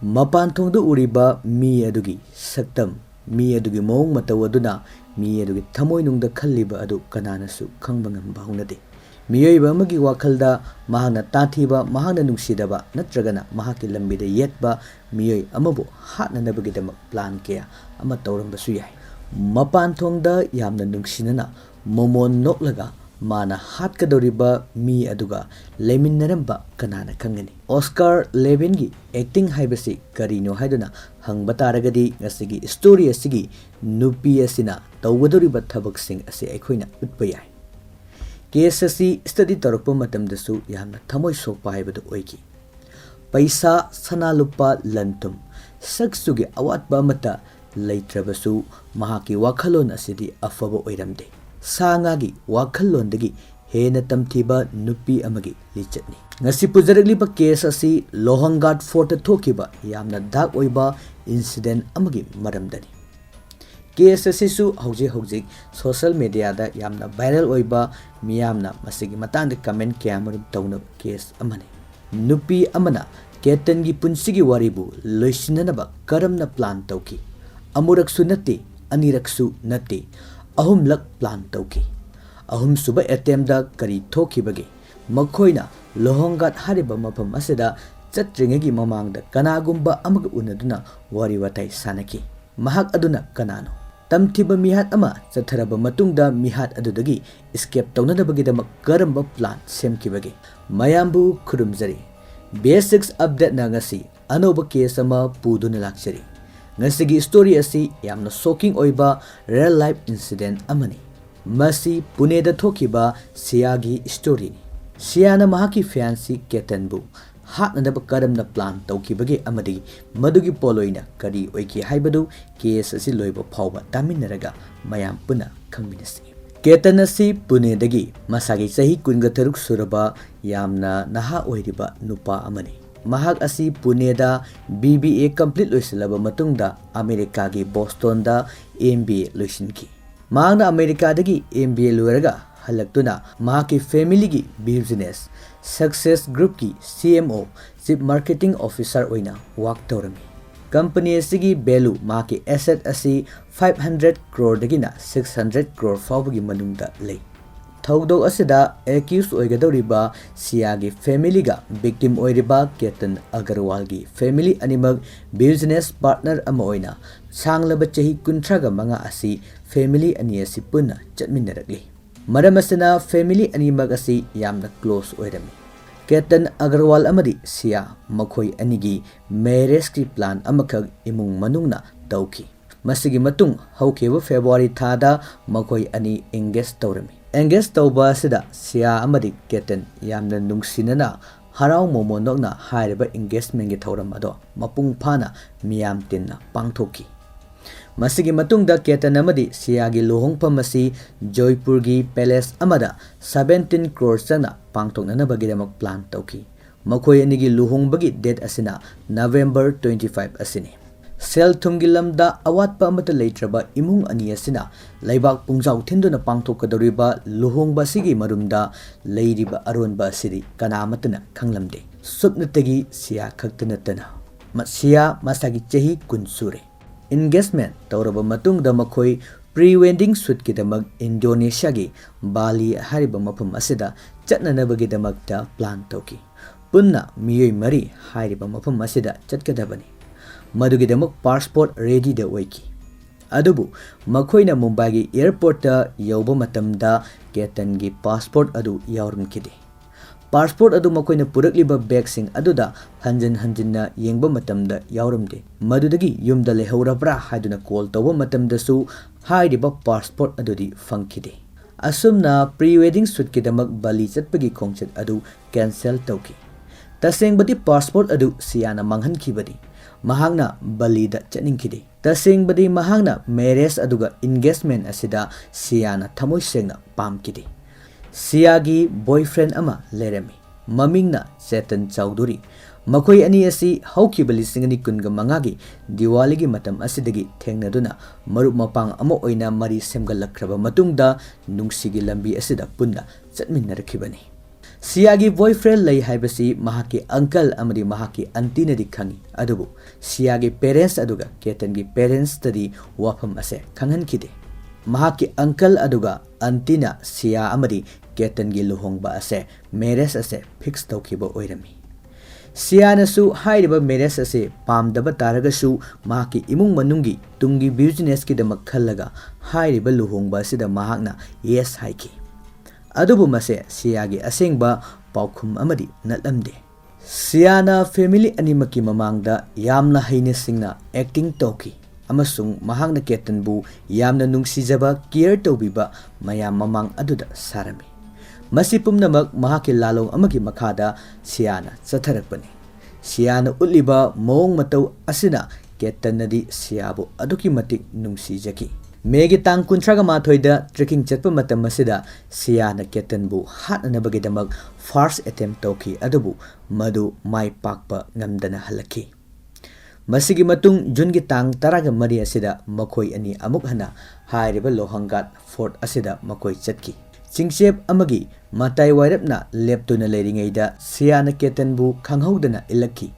Mapan thongda uriba mi adugi saktam mi adugi mong mataw aduna mi adugi thamoi nungda khalliba adu kananasu khangba ngamba hunade. Miyoiba amagi wakhalda mahana tathiba mahana nungsidaba natragana mahaki lambida yetba miyoi amabu hatnanabagidama plan kaya ama tawrambasu yai. Mapan thongda yamna nungsinana momon noklaga mana hatkadoriba mi aduga leminaramba kanana khangani. Oscar Levingi acting haibasi karino haiduna hangba taragadi ngasigi story asigi Nupi asina tawgadoriba thabaksing ase aikhoina utpa yai. Case asi study tarakpa matamdasu yamna thamoi sokpa haibadu oiki. Paisa sana lupa lantum saksugi awatba amata leitrabasu mahaki wakhalon asidi afaba oiramde. Sangagi wakhalondagi hena tamthiba nupi amagi lichatni. Ngasi pujaragliba case asi Lohangad Fort thokiba yamna dak oiba incident amagi maramdani. Case asisu hauji social media da yamna viral oiba miyamna masigi matangda comment kamarum tawna case amane. Nupi amana Ketan gi punsigi waribu loisinanaba karamna plan tawki. Amuraksu nati aniraksu nati ahumlak plan tawki. Ahum suba attempt da kari thokibage makhoina Lohongad hariba mafam asida chatringagi mamangda kanagumba amaga unaduna wari watai sanaki. Mahak aduna kanano. Tamthiba mihat ama chatharaba matungda mihat adudagi escape tawnadabagidamak karamba plan semkibage. Mayambu khurumjari. Basics update na ngasi anoba case ama puduna lakchari. Ngasigi story asi yamna shocking oiba real life incident amani. Masi Pune da thokiba Siagi story ni. Siana mahaki fiancé Ketan bu hatnadaba karamna plan tawkibage amadi madugi poloina kari oiki haibadu case asi loiba phawba taminaraga mayam puna khangminasi. Ketan asi Pune dagi masagi sahi 23 suraba yamna naha oiriba nupa amani. Mahak asi Pune da BBA complete loisilaba matungda America gi Boston da MBA loisinki. Mahakna America dagi MBA loiraga halaktuna mahaki family gi business success group ki CMO chief marketing officer oina work tawrami. Company asigi value mahaki asset asi 500 crore dagina 600 crore fawbagi manungda lei. Thawdok asida accused oigadoriba Siagi family ga victim oiriba Ketan Agarwalgi family animag business partner ama oina sanglaba chahi 35 asi family ani asi punna chatminarakli. Maramasana family animag asi yamna close oirami. Ketan Agarwal amadi Sia makhoi anigi marriage ki plan amakag imung manungna tawki. Masigi matung hawkeba February thada makhoi ani engage tawrami. Engage tawba sida Sia amadi Ketan yamna nungsinana harau momonokna hairiba engagement gi thawram ado mapung phana miyam tinna pangthoki. Masigi matungda Ketan amadi Siagi luhongpam asi Joypur gi palace amada 17 crore sana pangthoknanabagidamak plan tawki. Makhoi anigi luhongbagi date asina November 25 asini. Sel thumgi lamda awatpa amata leitraba imung ani asina laibak pungjaw thinduna pangthokadoriba luhongba sigi marumda leiriba aronba asiri kanamatana khanglamde. Supnatagi Sia khaktanatana. Sia masagi chahi kunsure. Engagement tawraba matungda makhoi pre-wedding shoot kidamag Indonesia gi Bali hariba mafam asida chatnanabagidamakta plan tawki. Punna miyoi mari hariba mafam asida chatkadabani. Madugidamak passport ready da oiki. Adubu makhoina Mumbai gi airport ta yauba matamda Ketan gi passport adu yaurumkide. Passport adu makoina purakliba bag sing aduda hanjinna yengba matamda yaurumde. Madudagi yumda lehaurabra haiduna call tawba matamda su hairiba passport adudi fangkide. Asumna pre-wedding shoot kidamak Bali chatpagi khongchat adu cancel tawki. Tasengbadi passport adu Siana manghankibadi. Mahangna Bali da chatningkide. Tasengbadi mahangna marriage aduga engagement asida Siana thamoi sengna pamkide. Siagi boyfriend ama lerami. Mamingna Ketan Chowdhury. Makhoi ani asi haukiba lisingani kunga mangagi Diwali gi matam asidagi thengnaduna marup mapang ama oina mari semgalakraba matungda nungsigi lambi asida punna chatminnarakibani. सियागी boyfriend लई हाइबसी महाकी uncle अमदी महाकी aunty नदी खंगी अदुबु सियागी parents अदुगा Ketan की parents तदी वाफम असे खंगन खिदे महाकी uncle अदुगा antenna Siya अमदी Ketan की लुहोंगबा असे marriage असे fix तौखिबो ओइरमी सियानसु हाइरिबा marriage असे पामदबा तारगसु महाकी इमुंग मनुंगी तुंगी बिजनेस की दमक खल्लगा हाइरिबा लुहोंगबा असिदा महाकना येस हाइकी अदुबु मसे सियागी असेंगबा पाउखुम अमदी नलमदे सियाना फैमिली अनिमकी ममांगदा यामना हैने सिंगना एक्टिंग तौकी अमसुंग महाकना केतनबु यामना नुंगसिजबा केयर तौबिबा मयाम ममांग अदुदा सारमी मसी पुमनमक महाकी लालोंग अमकी मखादा सियाना चथरकपनी सियाना उलिबा मोंग मतौ असिना केतनदी सियाबु अदुकी मतिक नुंगसिजकी मेगी तांग कुंथ्रागा माथोइदा ट्रेकिंग चटप मतम मसिदा सियाना केतनबु हाटनबगीदमक फर्स्ट अटेम्प्ट तौखी अदुबु मदु माइ पाकपा ngамदना हलखी मसिगी मतुंग जुन की तांग तरागा मरी असिदा मखोई अनि अमुक हना हाइरिबा लोहंगाट फोर्ट असिदा मखोई चटकी चिंगसेप अमगी मताई वाइरपना लेप्तुना लेरिंगैदा सियाना केतनबु खंगहौदना इलखी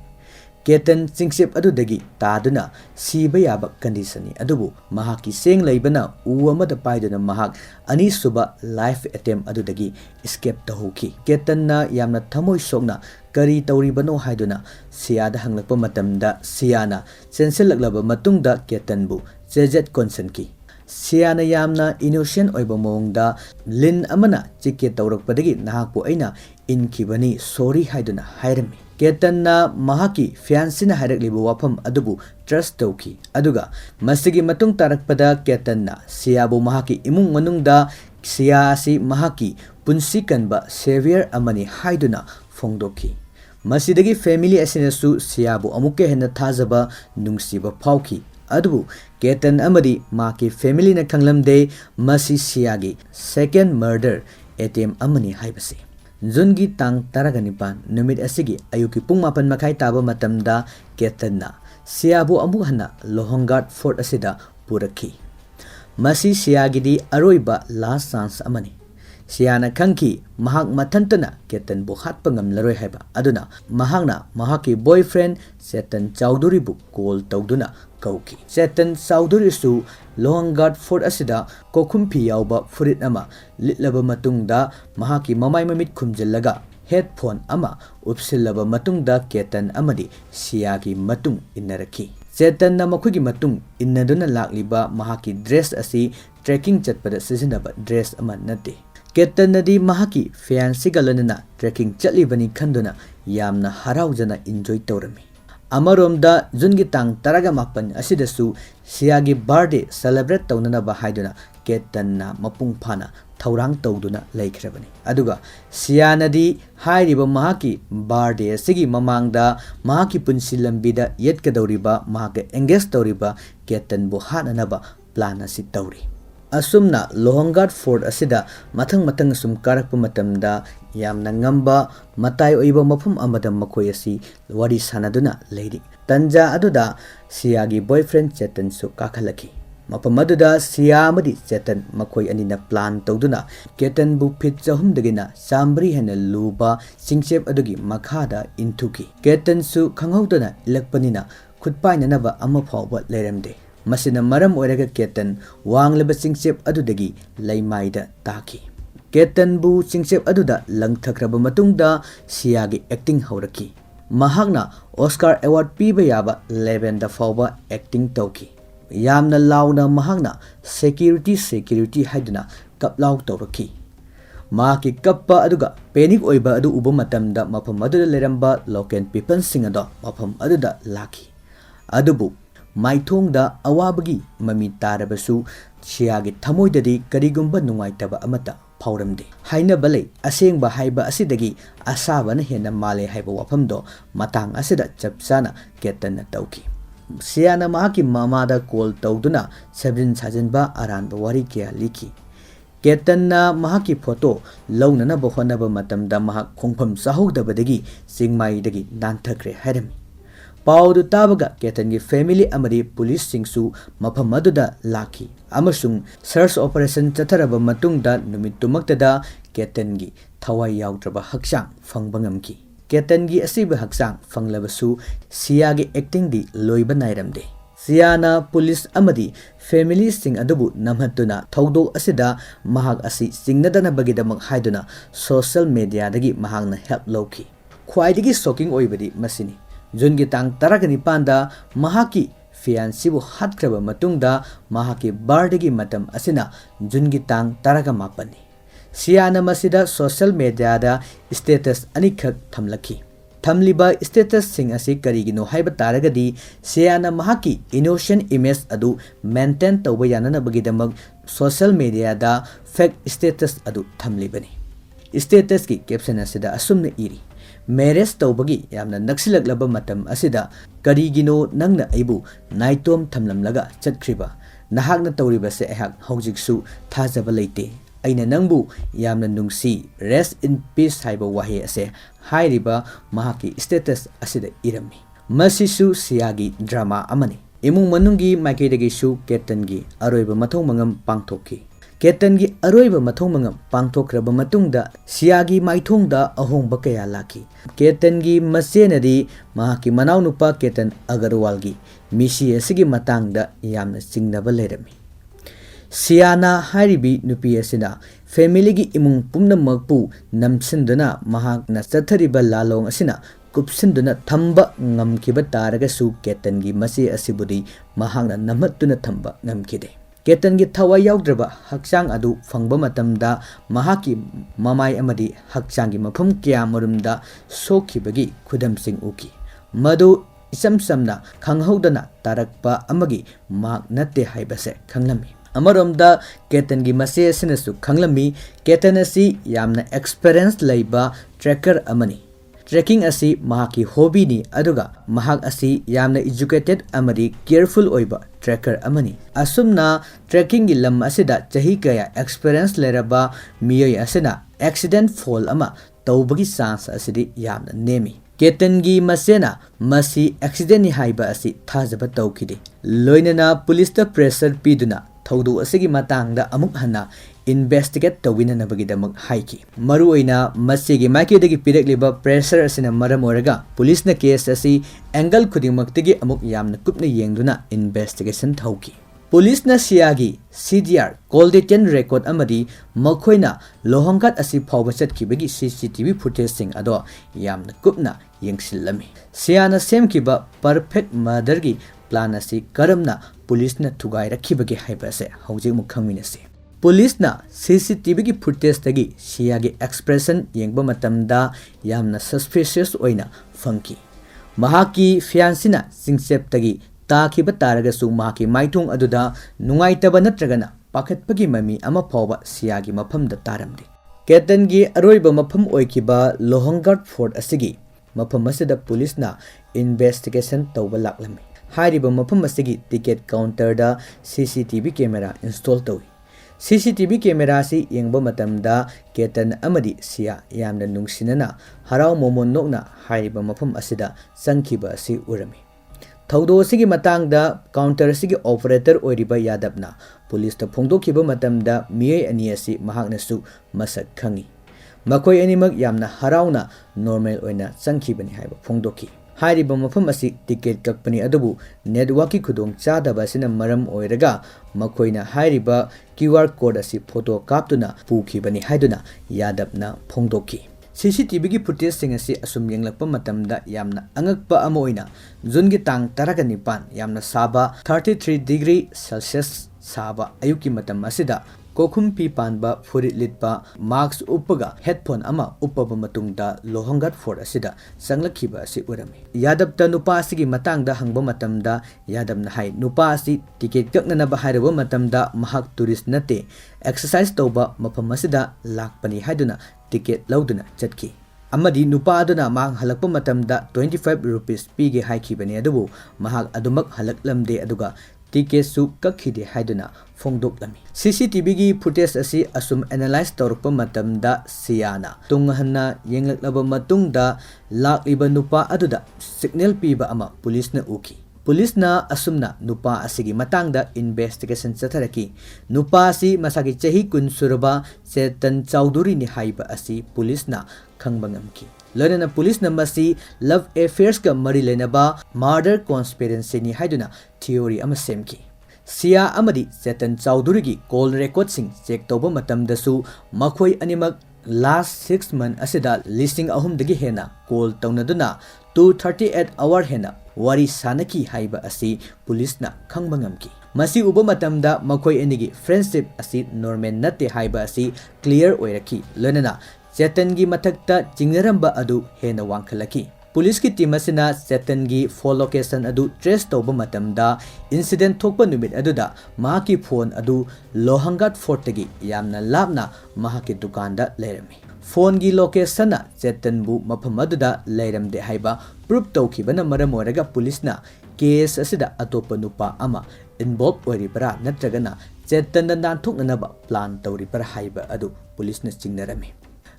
केतन चिंगसेप अदुदगी तादुना सीबा याबा कंडीशनी अदुबु महाकी सेंग लैबना उ अमदा पाइदुना महाक अनि सुबा लाइफ अटेम्प्ट अदुदगी एस्केप तहोखी केतनना यामना थमोय सोकना करी तौरिबनो हाइदुना सियादा हंगलकपा मतमदा सियाना सेंसेलकलबा मतुंगदा केतनबु चेजेट कोन्सनकी सियाना यामना इनोसेंट ओइबा मोंगदा लिन अमना चिके तौरकपदगी नाहाकपु अइना इनखिबनी सॉरी हाइदुना हाइरमी केतनना महाकी फियांसिना हाइरकलिबा वाफम अदुबु ट्रस्ट तौखी अदुगा मसिगी मतुंग तारकपदा केतनना सियाबु महाकी इमुंग मनुंगदा सियासी महाकी पुंसी कनबा सेवियर अमनी हाइदुना फोंगदोखी मसिदगी फैमिली असिनसु सियाबु अमुके हेन थाजबा नुंगसिबा फाउखी अदुबु केतन अमदी माकी फैमिली न खंगलमदे मसी सियागी सेकेंड मर्डर एटेम अमनी हाइबसे जुनगी तांग तरागनिपान नुमित असिगी अयुकी पुंग मापन मखाई ताबा मतमदा केतनना सियाबु अमुक हना लोहंगाट fort असिदा Purkhi Masih सियागिदी अरोइबा last chance अमनी Siena खंकी महाक मथंतना केतनबु हाटपा ngamlaroi haiba aduna mahakna mahaki boyfriend Ketan Chowdhury bu call tawduna kauki Ketan Chowdhury su Lohangat Fort asida kokhumpi yauba furit ama litlaba matungda mahaki mamai mamit khumjillaga headphone ama upsillaba matungda Ketan amadi siyagi matung innaraki Ketan na makhugi matung innaduna lakliba mahaki dress asi trekking chatpada sizinaba dress ama nate Ketan nadi mahaki fiancé galana trekking chatlibani khanduna yamna haraujana enjoy tawrami amaromda jungi tang taraga mapan asidasu siyagi birthday celebrate tawnana ba haiduna Ketan na mapung phana thaurang tawduna laikhrabani aduga siyanadi hairiba mahaki birthday asigi mamangda mahaki punsi lambida yetkadawriba mahaka engage tawriba Ketan bu hananaba plan asi tawri asumna Lohangat Fort asida mathang sum karakpa matamda yamna ngamba matai oiba mafum amada makoi asi wari sanaduna leiri tanja aduda siyagi boyfriend Ketan su kakhalaki mafam aduda siya amadi Ketan makoi anina plan tawduna Ketan bu phit chahum dagina sambri hena luba singsep adugi makhada intuki Ketan su khanghaudana ilakpanina khutpainanaba ama phawba leiramde masina maram oiraga Ketan wanglaba singsep adudagi laimaida taki Ketan bu singsep aduda langthakraba matungda siyagi acting hauraki mahakna Oscar award piba yaba 11 da fawba acting tawki yamna launa mahakna security haiduna kaplaw tawraki maki kappa aduga panic oiba adu uba matamda mafam aduda leramba local people singado mafam aduda laki adubu maithongda awabagi mami tarabasu siyagi thamoidadi karigumba nungaitaba amata phauramde haina balai asengba haiba asidagi asabana hena male haiba wafamdo matang asida chapsana Ketan na tauki siyana mahaki mamada call tawduna sabrin sajanba aranba wari kya liki Ketan na mahaki photo launana bahonaba matamda mahak khongpham sahogdabadagi singmaidagi nanthakre hairami Paudu tabaga Ketan gi family amadi police singsu mafam aduda laki amasung search operation chatharaba matungda numit tumaktada Ketangi thawai yaudraba haksang fangba ngamki. Ketangi asiba haksang fanglabasu Siagi acting di loiba nairamde. Siana police Amadi family sing adubu namhatuna thawdok asida mahak asi singnadana bagidamag haiduna social media dagi mahakna help lowki. Khwaidagi shocking oibadi masini. Jungi tang taragani panda Mahakki fiancé bu Hatkhiba matungda Mahakki birthday matam asina Jungi tang taraga mapani. Siana masida social media da status anikak thamlaki. Thamliba status sing asi karigino haiba taragadi Siana Mahakki innocent image adu maintain tawba yanana bagidamag social media da fake status adu thamlibani. Status ki caption asida asumna iri. Marriage tawbagi yamna naksilaglaba matam asida karigino nangna aibu naitom thamlamlaga chatkriba nahakna tawriba se ehak hojiksu thajaba leite aina nangbu yamna nungsi rest in peace haiba wahi ase hairiba Mahakki status asida irami masisu Siagi drama amani imung manungi maikaidagi su Ketangi aroiba mathong mangam pangthokki. Ketangi aroiba mathong mangam pangthokraba matungda Siagi maithongda ahongba kaya laki. Ketangi masenadi Mahakki manaw nupa Ketan Agarwalgi misi asigi matangda yamna singnaba lerami. Siana haribi Nupi asina family gi imung pumnamakpu namsinduna mahakna sathariba lalong asina kupsinduna thamba ngamkiba taragasu Ketangi masi asibudi mahakna namatuna thamba ngamkide. Ketangi thawai yaudraba haksang adu fangba matamda Mahakki mamai amadi haksangi mafam kya marumda sokhibagi khudamsing uki. Madu isam samna khanghaudana tarakpa amagi mak natte haibase khanglami. Amaromda Ketangi mase sinasu khanglami Ketan asi yamna experience laiba tracker amani. Trekking asi Mahakki hobby ni aduga mahak asi yamna educated amadi careful oiba tracker amani. Asumna trekking gi lam asida chahi kaya experience leraba miyoi asina accident fall ama tawbagi chance asidi yamna nemi. Ketangi masena masi accident ni haiba asi thajaba tawkide. Loinana police ta pressure piduna thawdu asigi matangda amuk hana investigate tawina nabagidamag haiki. Maruoina masigi maikidagi pirekliba pressure asina maram oraga police na case asi angle khudingmaktagi amuk yamna kupna yengduna investigation thauki. Police na Siagi CDR call detain record amadi makhoina lohongkat asi phawba chatkibagi CCTV footage sing ado yamna kupna yengsilami. Siana semkiba perfect mother gi plan asi karamna police na thugai rakhibagi haibase hojik mukhamminasi. Police na CCTV gi footage tagi Siagi expression yengba matamda yamna suspicious oina funky. Mahakki fiancina singsep tagi takiba taragasu Mahakki maithong aduda nungaitaba natragana pakhatpagi mami ama phawba Siagi mafamda taramdi. Ketangi aroiba mafam oikiba Luhongdouriba fort asigi mafam asida police na investigation tawba laklami. Hairiba mafam asigi ticket counter da CCTV camera install tawi. CCTV camera si yengba matamda Ketan amadi Sia yamna nungsinana harau momon nokna hairiba mafam asida sangkhiba si urami. Thawdo sigi matangda counter sigi operator oiriba yadabna police ta phongdokhiba matamda miyai ani asi mahaknasu masak khangi. Makoi animak yamna harauna normal oina sangkhibani haiba phongdokhi. Hairiba mafam asi ticket kakpani adubu network ki khudong chadaba sina maram oiraga makoina hairiba QR code asi photo kaptuna pukhibani haiduna yadabna phongdokhi. CCTV gi footage sing asi asum yenglakpa matamda yamna angakpa ama oina jungi tang taraga nipan yamna saba 33 degree Celsius saba ayuki matam asida kokhum pi panba furit litpa mask uppaga headphone ama uppaba matungda Luhongdouriba fort asida sanglakhiba asi urami. Yadabta nupa asigi matangda hangba matamda yadabna hai nupa asi ticket kaknanaba hairaba matamda mahak tourist nate exercise tawba mafam asida lakpani haiduna ticket lauduna chatki. Amadi nupa aduna mahak halakpa matamda 25 rupees pige haikibani adubu mahak adumak halaklamde aduga ticket su kakhide haiduna phongdoklami. CCTV gi footage asi asum analyze tawrukpa matamda Siana tunghanna yenglaklaba matungda lakliba nupa aduda signal piba ama police na uki. Pulisna asumna nupa asigi matangda investigation chatharaki. Nupa asi masagi chahi kun suraba Ketan Chowdhury ni haiba asi pulisna khangba ngamki. Loinana pulisna masi love affairs ka mari lenaba murder conspiracy ni haiduna theory ama semki. Sia Amadi Ketan Chowdhury gi call record sing check tawba matamdasu makhoi animak last 6 months asida listing ahum dagi hena call tawnaduna 238 hour hena wari sanaki haiba asi pulisna khangba ngamki. Masi uba matamda makhoi anigi friendship asi normal natte haiba asi clear oiraki. Loinana Ketan gi mathakta chingnaramba adu hena wangkhalaki. Police ki team asina Ketan gi phone location adu trace tawba matamda incident thokpa numit aduda Mahakki phone adu Lohanggat fort tagi yamna lapna Mahakki dukanda leirami. Phone gi location na Ketan bu mafam aduda leiramde haiba proof tawkhibana maram oraga police na case asida atopa nupa ama involved oribara natragana Ketan na nanthoknanaba plan tawribara haiba adu police na chingnarami.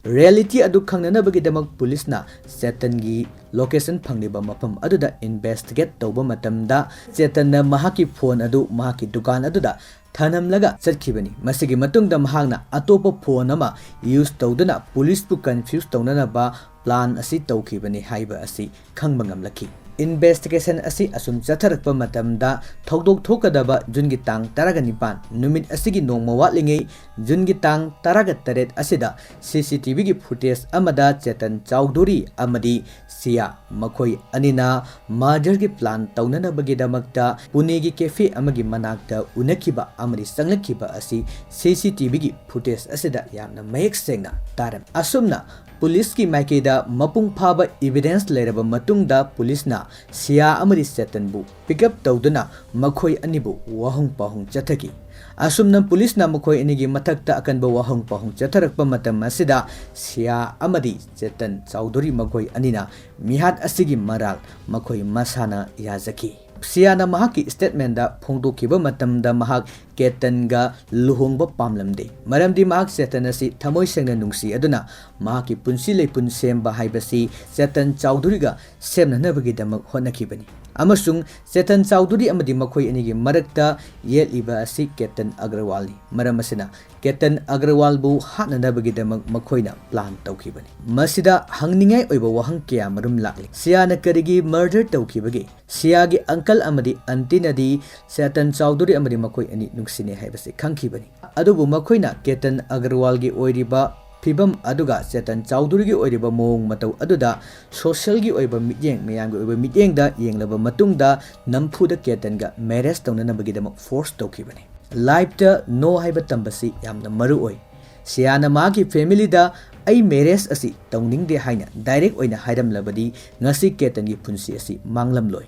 Reality adu khangnanabagi damak police na Ketan gi location phangniba mafam aduda investigate tawba matamda Ketan na Mahakki phone adu Mahakki dukan aduda thanamlaga chatkibani. Masigi matungda mahakna atopa phone ama use tawduna police pu confuse tawnanaba plan asi tawkhibani haiba asi khangba ngamlaki. Investigation asi asum chatharakpa matamda thokdok thokadaba jungi tang 19 numit asigi nongma watlingai jungi tang 19 asida CCTV gi footage amada Ketan Chowdhury amadi sia makhoi anina murder gi plan tawnana bagi damakta Pune gi cafe amagi manakta unakiba amadi sanglakiba asi CCTV gi footage asida yamna mayek sengna taram. Asumna police ki maikeda mapung phaba evidence leraba matungda police na sia amadi Ketan bu pick up tawduna makhoi anibu wahong pahong chathaki. Asumna police na makhoi anigi mathakta akanba wahong pahong chatharakpa matam asida sia amadi Ketan Chowdhury makhoi anina mihat asigi maral makhoi masana yazaki. Sia na Mahakki statement da phongdokhiba matamda mahak Ketan ga luhongba pamlamde. Maramdi mahak Ketan asi thamoi sengna nungsi aduna Mahakki punsi leipun semba haibasi Ketan Chowdhury ga semnanabagi damak honakhibani. Amasung Ketan Chowdhury amadi makhoi anigi marakta yeliba asi Ketan Agarwalgi. Maram asina Ketan Agarwal bu hatnanabagi damak makhoina plan tawkhibani. Masida hangningai oiba wahang kya marum lakli. Sia na karigi murder tawkhibagi. Sia gi uncle amadi auntie nadi Ketan Chowdhury amadi makhoi ani nungsine haibasi khangkhibani. Adubu makhoina Ketan Agarwalgi oiriba Pibam aduga Ketan Chowdhury gi oiriba mong matau aduda social gi oiba mityeng mayang gi oiba mityeng da yenglaba matungda nampuda Ketan ga marriage tawnanabagi damak force tawkhibani. Life ta no haiba tambasi yamna maru oi. Sia na Mahakki family da ai marriage asi tawningde haina direct oina hairamlabadi ngasi Ketan gi punsi asi manglamloi.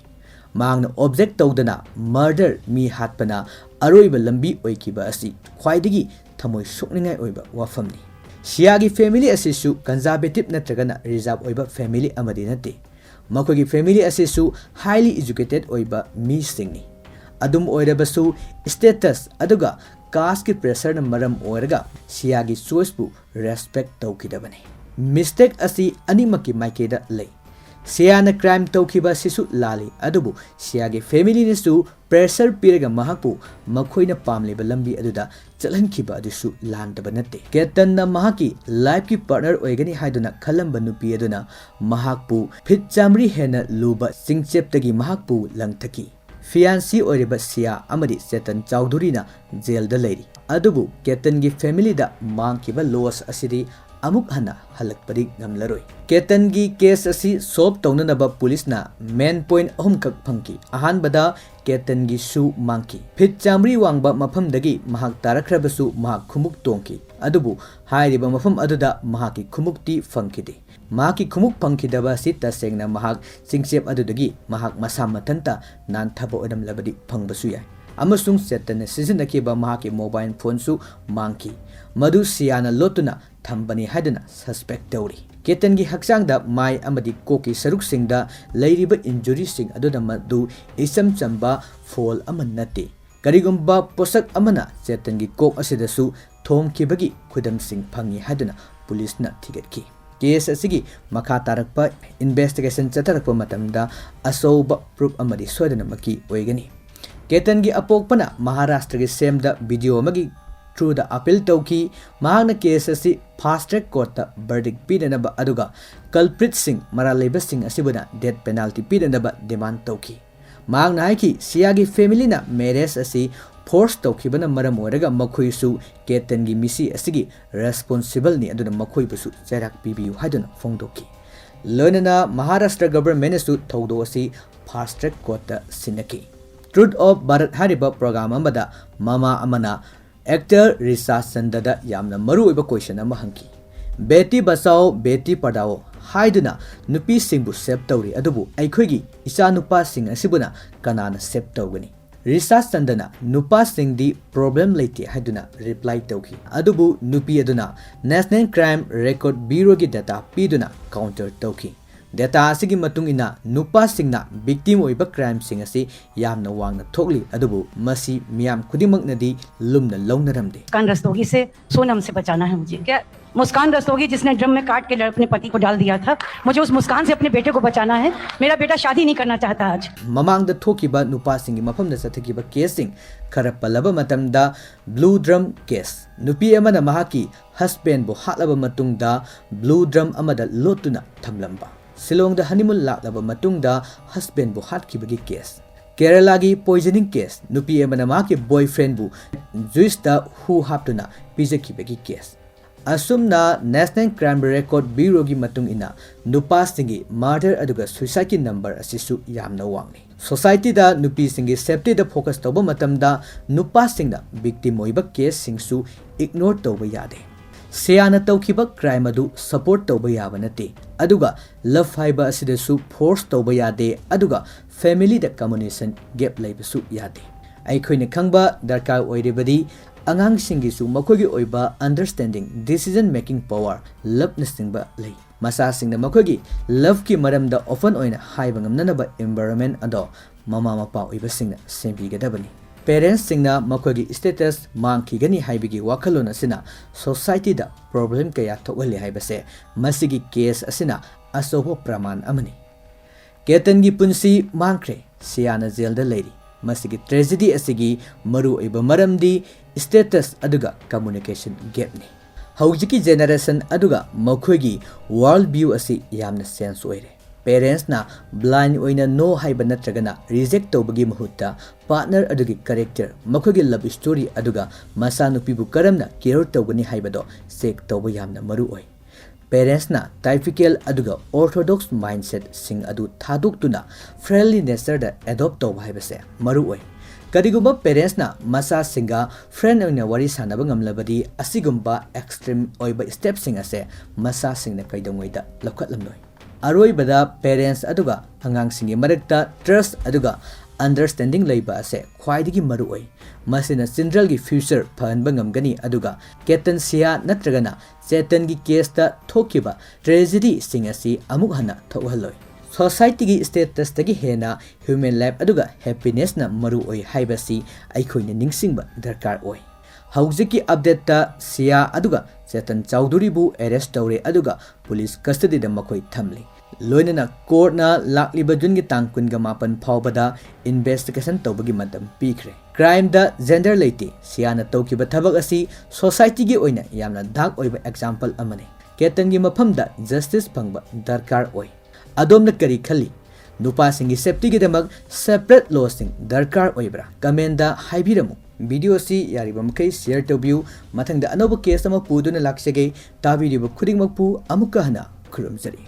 Mangna object tawdana murder mi hatpana aroiba lambi oikiba asi khwaidagi thamoi sokningai oiba wafamni. Siagi family asisu conservative natragana reserve oiba family amadi nate. Makogi family asisu highly educated oiba mi singni. Adum oirabasu status aduga caste ki pressure na maram oiraga siagi choice bu respect tawkidabani. Mistake asi animaki maikeda lay. Sia na crime tawkhiba sisu lali adubu siagi family nisu pressure piraga mahakpu makhoina pamliba lambi aduda chalhankhiba adusu landaba natte. Ketan na Mahakki life ki partner oigani haiduna khalamba nupi aduna mahakpu phit chamri hena luba singcheptagi mahakpu langthaki. Fiancé oiriba sia amadi Ketan Chowdhury na jail da leiri. Adubu Ketan gi family da mangkiba loss asidi amuk hana halakpari ngamlaroi. Ketan gi case asi solve tawnanaba police na main point ahum kak phangki. Ahanbada Ketan gi su mangki. Phit chamri wangba mafamdagi mahak tarakhrabasu mahak khumuk tongki. Adubu hairiba mafam aduda Mahakki khumukti phangkide. Mahakki khumuk phangkidaba si tasengna mahak singchep adudagi mahak masa mathanta nan thabo odam labadi phangbasu yai. Amasung Ketan sizinnakiba Mahakki mobile phone su mangki. Madu siana lotuna thambani hadana suspect tawri. Ketan gi haksangda mai amadi koki saruk singda leiriba injury sing aduna madu isam chamba fall amanate. Karigumba posak amana Ketan gi kok asidasu thomkibagi khudam sing phangi hadana police na thigetki. Case असigi मखा तारकपा investigation चतरकपा मतमदा असौब proof अमदी सोदनमकी ओइगनी केतन की अपोकपना महाराष्ट्र के सेमदा वीडियो अमगी थ्रू द अपील तौकी महान केस असि फास्ट ट्रैक कोर्ट बर्डिक पीदनबा अदुगा कल्प्रिट सिंह मरालेबा सिंह असिबना डेथ पेनाल्टी पीदनबा डिमांड तौकी महान हाइकी सियागी फैमिली ना मैरेज असि फोर्स तौखिबना मरम ओरगा मखोइसु केतन की मिसी असिगी रेस्पोंसिबल नि अदुना मखोइबसु चैराक पीबियु हाइदुना फोंदोकी लोनना महाराष्ट्र गवर्नमेंट सु थौदो असि फास्ट ट्रैक कोर्ट सिनकी ट्रूथ ऑफ भारत हारिबा प्रोग्राम अमदा मामा अमना एक्टर रिसा चंददा यामना मरुओइबा क्वेश्चन अमा हंकी बेटी बचाओ बेटी पढ़ाओ हाइदुना नुपी सिंगबु सेव तौरी अदुबु अइखोइगी इचा नुपा सिंग असिबुना कनाना सेव तौगनी रिसा चंदना नुपा सिंगदी प्रॉब्लम लेते हाइदुना रिप्लाई तौकी अदुबु नुपी अदुना नेशनल क्राइम रिकॉर्ड ब्यूरो की डाटा पीदुना काउंटर तौकी डेटा असिगी मतुंग इना नुपा सिंगना विक्टिम ओइबा क्राइम सिंग असि यामना वांगना थोकली अदुबु मसी मियाम खुदिमकनदी लुमना लौनरमदे मुस्कान रस्तोगी से सोनम से बचाना है मुझे क्या मुस्कान रस्तोगी जिसने ड्रम में काट के अपने पति को डाल दिया था मुझे उस मुस्कान से अपने बेटे को बचाना है मेरा बेटा शादी नहीं करना चाहता आज ममांग द थोकीबा नुपा सिंगी मफम द सथकीबा केसिंग खरा पलबा मतमदा ब्लू ड्रम केस नुपी अमना महाकी हस्बैंड बो हालबा मतुंगदा ब्लू ड्रम अमदा लोतुना थमलंबा सिलोंग द हनीमून लाक्लबा मतुंगदा हस्बैंड बो हाटखिबगी केस केरला की पॉइजनिंग केस नुपी अमना महाकी बॉयफ्रेंड बु जुइस द हु हाप्तुना पिजखिबगी केस असुमना नेशनल क्राइम रिकॉर्ड ब्यूरो की मतुंग इना नुपा सिंगी मर्डर अदुगा सुसाइड की नंबर असिसु यामना वांगनी सोसाइटी दा नुपी सिंगी सेफ्टी दा फोकस तौबा मतमदा नुपा सिंगना विक्टिम ओइबा केस सिंगसु इग्नोर तौबा यादे सेयाना तौखिबा क्राइम अदु सपोर्ट तौबा याबा नते अदुगा लव हाइबा असिदसु फोर्स तौबा यादे अदुगा फैमिली दा कम्युनिकेशन गैप लेबसु यादे अइखोइना खंगबा दरकार ओइरेबदी अंगांग सिंगिसु मखोगी ओइबा understanding decision making power love नसिंगबा लई मसा सिंगना मखोगी लव की मरमदा ओपन ओइना हाइबा ngamnanaba एनवायरनमेंट अदो ममा मपा ओइबा सिंगना सेंबिगदबनी पेरेंट्स सिंगना मखोगी स्टेटस मांगखिगनी हाइबिगी वाखलोन असिना सोसाइटी दा प्रॉब्लम कया थोगले हाइबसे मसिगी केस असिना असोबो प्रमाण अमनी केतन की पुंसी मांगख्रे सियाना जेल दा लेरी मसिगी ट्रेजेडी असिगी मरु ओइबा मरमदी स्टेटस अदुगा कम्युनिकेशन गैप नि हौजिकी जेनरेशन अदुगा मखोगी वर्ल्ड व्यू असि यामना सेंस ओइरे पेरेंट्स ना ब्लाइंड ओइना नो हाइबा नत्रगना रिजेक्ट तौबगी महुत्ता पार्टनर अदुगी करेक्टर मखोगी लव स्टोरी अदुगा मसा नुपीबु करमना केयर तौगनी हाइबदो चेक तौबा यामना मरु ओइ पेरेंट्स ना टाइपिकल अदुगा ऑर्थोडॉक्स माइंडसेट सिंग अदु थादुक्तुना फ्रेंडली नेचर दा एडॉप्ट तौबा हाइबसे मरु ओइ कदिगुम्बा पेरेंट्स ना मसा सिंगा फ्रेंड ओइना वरी सानबा ngamlabadi असिगुम्बा एक्सट्रीम ओइबा स्टेप सिंग असे मसा सिंगना कैदंगोइदा लखटलमनोइ अरोइबदा पेरेंट्स अदुगा अंगांग सिंगी मरक्ता ट्रस्ट अदुगा अंडरस्टैंडिंग लेबा असे ख्वाइदगी मरु ओइ मसिना चिल्ड्रन की फ्यूचर फहनबा ngamgani अदुगा केतन सिया नत्रगना चेतन की केस ता थोकिबा ट्रेजेडी सिंग असि अमुक हना थोहलोइ सोसाइटी की स्टेटस तगी हेना ह्यूमन लाइफ अदुगा हैप्पीनेस ना मरु ओइ हाइबसी अइखोइना निंगसिंगबा दरकार ओइ हौजिकी अपडेट ता सिया अदुगा चेतन चौधुरीबु अरेस्ट तौरे अदुगा पुलिस कस्टडी दा मखोइ थमली लोइनना कोर्टना लाक्लिबा जुनगी तांग 19 फावबदा इन्वेस्टिगेशन तौबगी मतम पीखरे क्राइम दा जेंडर लेते सियाना तौकिबा थबक असि सोसाइटी की ओइना यामना दाग ओइबा एग्जांपल अमने केतन की मफम दा जस्टिस फंगबा दरकार ओइ अदोमना करी खली नुपा सिंगी सेफ्टी की दमक सेपरेट लॉ सिंग दरकार ओइब्रा कमेंट दा हाइबिरमु वीडियो सी यारिबा मखै शेयर तौबियु मथंग दा अनोबा केस अमा पुदुना लाक्सेगे ताबिरिबा खुदिंगमकपु अमुका हना खुरुमजरी।